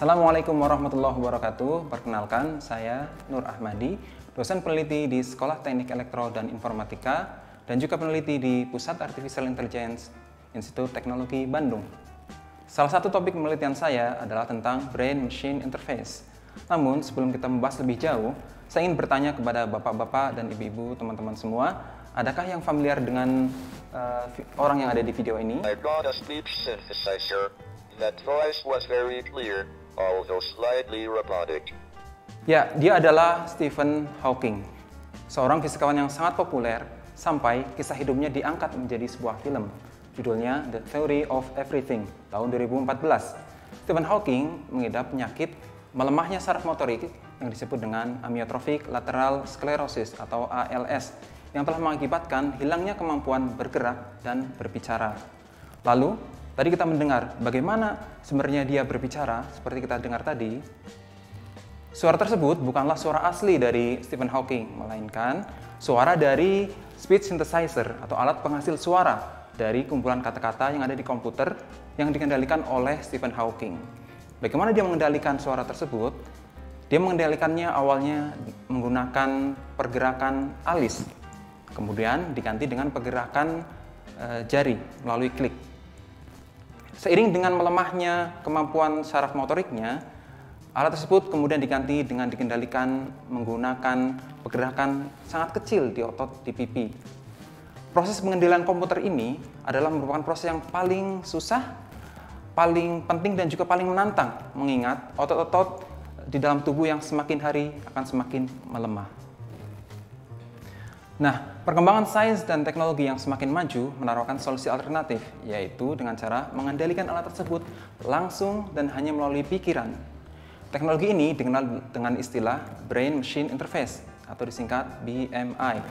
Assalamualaikum warahmatullahi wabarakatuh. Perkenalkan, saya Nur Ahmadi, dosen peneliti di Sekolah Teknik Elektro dan Informatika dan juga peneliti di Pusat Artificial Intelligence Institut Teknologi Bandung. Salah satu topik penelitian saya adalah tentang Brain-Machine Interface. Namun, sebelum kita membahas lebih jauh, saya ingin bertanya kepada bapak-bapak dan ibu-ibu teman-teman semua, adakah yang familiar dengan orang yang ada di video ini? I bought a speech synthesizer. That voice was very clear, although slightly robotic. Ya, dia adalah Stephen Hawking, seorang fisikawan yang sangat populer sampai kisah hidupnya diangkat menjadi sebuah film. Judulnya The Theory of Everything, tahun 2014. Stephen Hawking mengidap penyakit melemahnya saraf motorik yang disebut dengan amyotrophic lateral sclerosis atau ALS, yang telah mengakibatkan hilangnya kemampuan bergerak dan berbicara. Lalu, tadi kita mendengar bagaimana sebenarnya dia berbicara, seperti kita dengar tadi. Suara tersebut bukanlah suara asli dari Stephen Hawking, melainkan suara dari speech synthesizer atau alat penghasil suara dari kumpulan kata-kata yang ada di komputer yang dikendalikan oleh Stephen Hawking. Bagaimana dia mengendalikan suara tersebut? Dia mengendalikannya awalnya menggunakan pergerakan alis, kemudian diganti dengan pergerakan jari melalui klik. Seiring dengan melemahnya kemampuan saraf motoriknya, alat tersebut kemudian diganti dengan dikendalikan menggunakan pergerakan sangat kecil di otot di pipi. Proses pengendalian komputer ini adalah merupakan proses yang paling susah, paling penting dan juga paling menantang, mengingat otot-otot di dalam tubuh yang semakin hari akan semakin melemah. Nah, perkembangan sains dan teknologi yang semakin maju menawarkan solusi alternatif, yaitu dengan cara mengendalikan alat tersebut langsung dan hanya melalui pikiran. Teknologi ini dikenal dengan istilah Brain-Machine Interface atau disingkat BMI.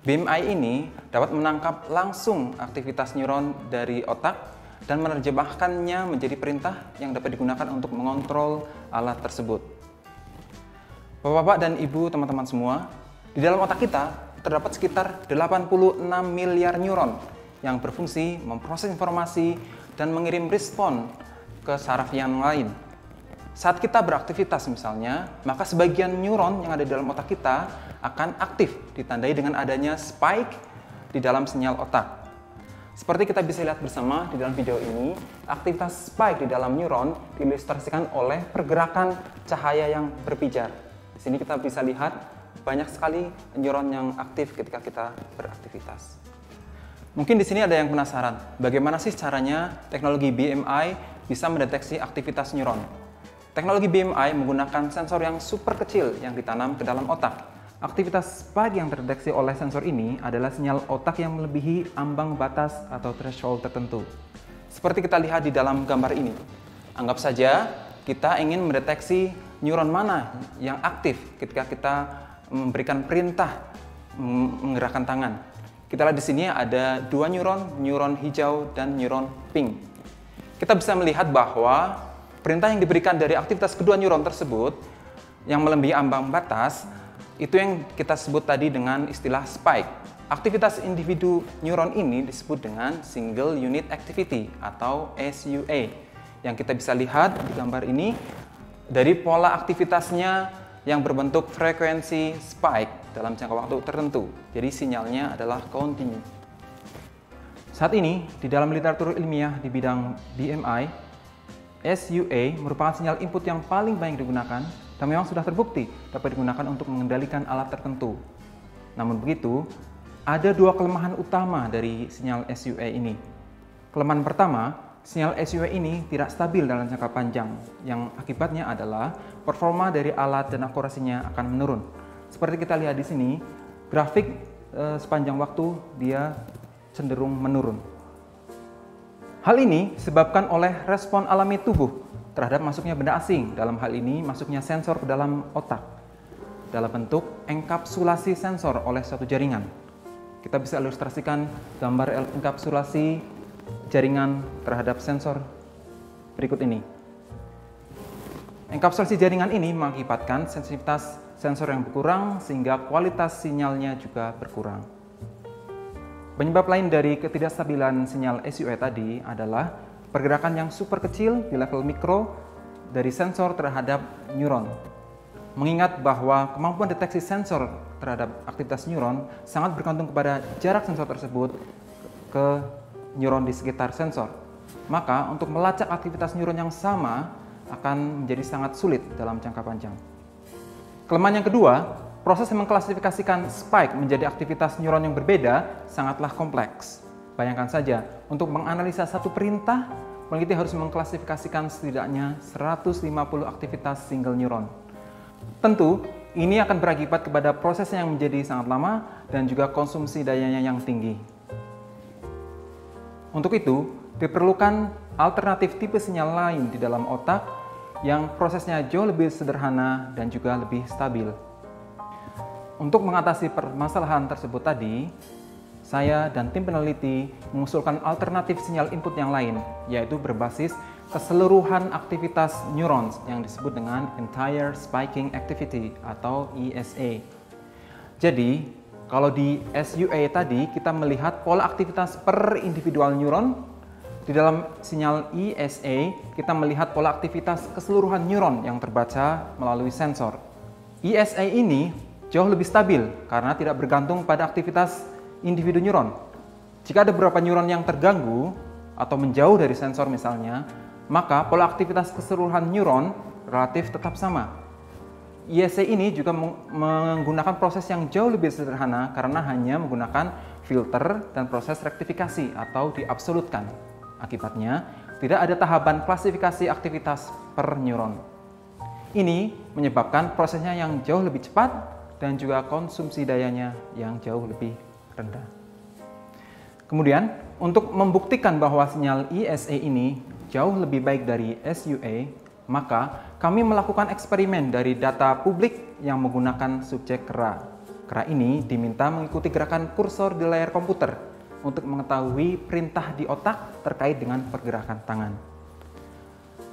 BMI ini dapat menangkap langsung aktivitas neuron dari otak dan menerjemahkannya menjadi perintah yang dapat digunakan untuk mengontrol alat tersebut. Bapak-bapak dan ibu teman-teman semua, di dalam otak kita terdapat sekitar 86 miliar neuron yang berfungsi memproses informasi dan mengirim respon ke saraf yang lain. Saat kita beraktivitas misalnya, maka sebagian neuron yang ada di dalam otak kita akan aktif, ditandai dengan adanya spike di dalam sinyal otak. Seperti kita bisa lihat bersama di dalam video ini, aktivitas spike di dalam neuron diilustrasikan oleh pergerakan cahaya yang berpijar. Di sini kita bisa lihat banyak sekali neuron yang aktif ketika kita beraktivitas. Mungkin di sini ada yang penasaran, bagaimana sih caranya teknologi BMI bisa mendeteksi aktivitas neuron? Teknologi BMI menggunakan sensor yang super kecil yang ditanam ke dalam otak. Aktivitas spike yang terdeteksi oleh sensor ini adalah sinyal otak yang melebihi ambang batas atau threshold tertentu. Seperti kita lihat di dalam gambar ini. Anggap saja kita ingin mendeteksi neuron mana yang aktif ketika kita memberikan perintah menggerakkan tangan. Kita lihat di sini ada dua neuron hijau dan neuron pink. Kita bisa melihat bahwa perintah yang diberikan dari aktivitas kedua neuron tersebut yang melebihi ambang batas itu yang kita sebut tadi dengan istilah spike. Aktivitas individu neuron ini disebut dengan single unit activity atau SUA. Yang kita bisa lihat di gambar ini dari pola aktivitasnya yang berbentuk frekuensi spike dalam jangka waktu tertentu. Jadi sinyalnya adalah continue. Saat ini, di dalam literatur ilmiah di bidang BMI, SUA merupakan sinyal input yang paling banyak digunakan dan memang sudah terbukti dapat digunakan untuk mengendalikan alat tertentu. Namun begitu, ada dua kelemahan utama dari sinyal SUA ini. Kelemahan pertama, sinyal SUA ini tidak stabil dalam jangka panjang, yang akibatnya adalah performa dari alat dan akurasinya akan menurun. Seperti kita lihat di sini, grafik sepanjang waktu dia cenderung menurun. Hal ini disebabkan oleh respon alami tubuh terhadap masuknya benda asing, dalam hal ini masuknya sensor ke dalam otak, dalam bentuk enkapsulasi sensor oleh suatu jaringan. Kita bisa ilustrasikan gambar enkapsulasi jaringan terhadap sensor berikut ini. Enkapsulasi jaringan ini mengakibatkan sensitivitas sensor yang berkurang sehingga kualitas sinyalnya juga berkurang. Penyebab lain dari ketidakstabilan sinyal SUA tadi adalah pergerakan yang super kecil di level mikro dari sensor terhadap neuron. Mengingat bahwa kemampuan deteksi sensor terhadap aktivitas neuron sangat bergantung kepada jarak sensor tersebut ke neuron di sekitar sensor. Maka untuk melacak aktivitas neuron yang sama akan menjadi sangat sulit dalam jangka panjang. Kelemahan yang kedua, proses mengklasifikasikan spike menjadi aktivitas neuron yang berbeda sangatlah kompleks. Bayangkan saja, untuk menganalisa satu perintah, peneliti harus mengklasifikasikan setidaknya 150 aktivitas single neuron. Tentu, ini akan berakibat kepada proses yang menjadi sangat lama dan juga konsumsi dayanya yang tinggi. Untuk itu, diperlukan alternatif tipe sinyal lain di dalam otak yang prosesnya jauh lebih sederhana dan juga lebih stabil. Untuk mengatasi permasalahan tersebut tadi, saya dan tim peneliti mengusulkan alternatif sinyal input yang lain, yaitu berbasis keseluruhan aktivitas neurons yang disebut dengan Entire Spiking Activity atau ESA. Jadi, kalau di SUA tadi kita melihat pola aktivitas per individual neuron, di dalam sinyal ESA kita melihat pola aktivitas keseluruhan neuron yang terbaca melalui sensor. ESA ini jauh lebih stabil karena tidak bergantung pada aktivitas individu neuron. Jika ada beberapa neuron yang terganggu atau menjauh dari sensor misalnya, maka pola aktivitas keseluruhan neuron relatif tetap sama. ESA ini juga menggunakan proses yang jauh lebih sederhana karena hanya menggunakan filter dan proses rektifikasi atau diabsolutkan. Akibatnya, tidak ada tahapan klasifikasi aktivitas per neuron. Ini menyebabkan prosesnya yang jauh lebih cepat dan juga konsumsi dayanya yang jauh lebih rendah. Kemudian, untuk membuktikan bahwa sinyal ESA ini jauh lebih baik dari SUA, maka kami melakukan eksperimen dari data publik yang menggunakan subjek kera. Kera ini diminta mengikuti gerakan kursor di layar komputer untuk mengetahui perintah di otak terkait dengan pergerakan tangan.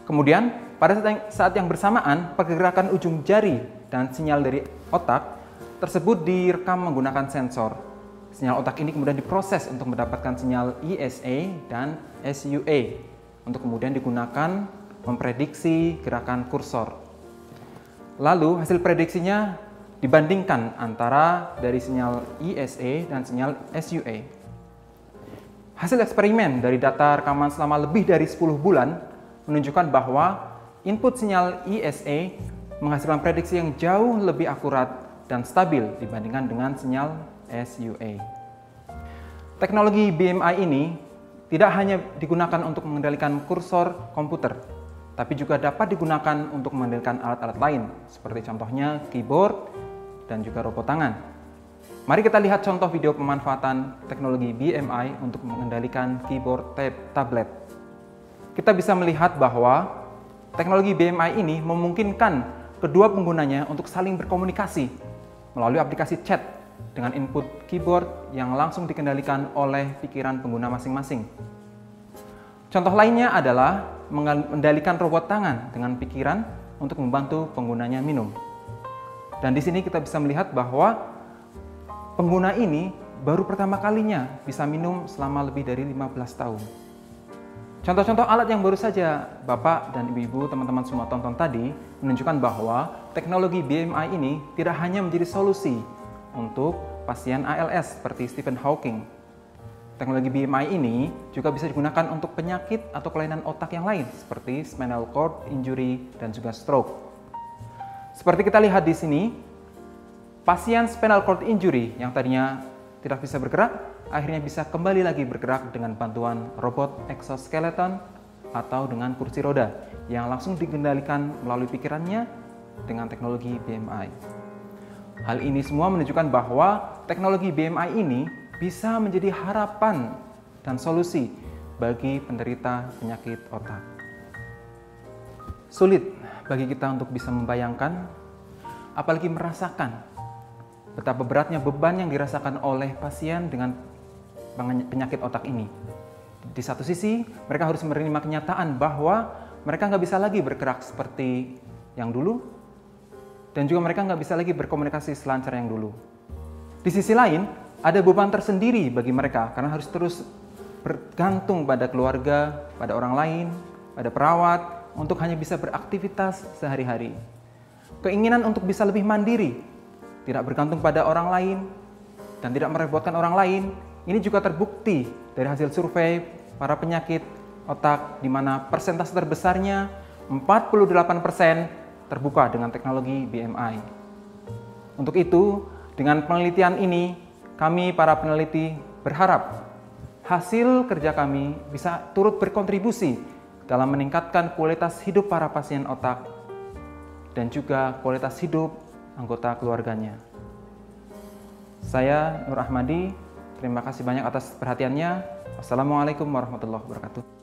Kemudian, pada saat yang bersamaan, pergerakan ujung jari dan sinyal dari otak tersebut direkam menggunakan sensor. Sinyal otak ini kemudian diproses untuk mendapatkan sinyal ESA dan SUA untuk kemudian digunakan memprediksi gerakan kursor. Lalu hasil prediksinya dibandingkan antara dari sinyal ESA dan sinyal SUA. Hasil eksperimen dari data rekaman selama lebih dari 10 bulan menunjukkan bahwa input sinyal ESA menghasilkan prediksi yang jauh lebih akurat dan stabil dibandingkan dengan sinyal SUA. Teknologi BMI ini tidak hanya digunakan untuk mengendalikan kursor komputer, tapi juga dapat digunakan untuk mengendalikan alat-alat lain, seperti contohnya keyboard dan juga robot tangan. Mari kita lihat contoh video pemanfaatan teknologi BMI untuk mengendalikan keyboard tablet. Kita bisa melihat bahwa teknologi BMI ini memungkinkan kedua penggunanya untuk saling berkomunikasi melalui aplikasi chat dengan input keyboard yang langsung dikendalikan oleh pikiran pengguna masing-masing. Contoh lainnya adalah mengendalikan robot tangan dengan pikiran untuk membantu penggunanya minum. Dan di sini kita bisa melihat bahwa pengguna ini baru pertama kalinya bisa minum selama lebih dari 15 tahun. Contoh-contoh alat yang baru saja Bapak dan Ibu-ibu, teman-teman semua tonton tadi menunjukkan bahwa teknologi BMI ini tidak hanya menjadi solusi untuk pasien ALS seperti Stephen Hawking. Teknologi BMI ini juga bisa digunakan untuk penyakit atau kelainan otak yang lain seperti spinal cord injury dan juga stroke. Seperti kita lihat di sini, pasien spinal cord injury yang tadinya tidak bisa bergerak, akhirnya bisa kembali lagi bergerak dengan bantuan robot exoskeleton atau dengan kursi roda yang langsung dikendalikan melalui pikirannya dengan teknologi BMI. Hal ini semua menunjukkan bahwa teknologi BMI ini bisa menjadi harapan dan solusi bagi penderita penyakit otak. Sulit bagi kita untuk bisa membayangkan, apalagi merasakan betapa beratnya beban yang dirasakan oleh pasien dengan penyakit otak ini. Di satu sisi, mereka harus menerima kenyataan bahwa mereka nggak bisa lagi bergerak seperti yang dulu, dan juga mereka nggak bisa lagi berkomunikasi selancar yang dulu. Di sisi lain, ada beban tersendiri bagi mereka karena harus terus bergantung pada keluarga, pada orang lain, pada perawat, untuk hanya bisa beraktivitas sehari-hari. Keinginan untuk bisa lebih mandiri, tidak bergantung pada orang lain, dan tidak merepotkan orang lain, ini juga terbukti dari hasil survei para penyakit otak di mana persentase terbesarnya 48% terbuka dengan teknologi BMI. Untuk itu, dengan penelitian ini, kami para peneliti berharap hasil kerja kami bisa turut berkontribusi dalam meningkatkan kualitas hidup para pasien otak dan juga kualitas hidup anggota keluarganya. Saya Nur Ahmadi, terima kasih banyak atas perhatiannya. Wassalamualaikum warahmatullahi wabarakatuh.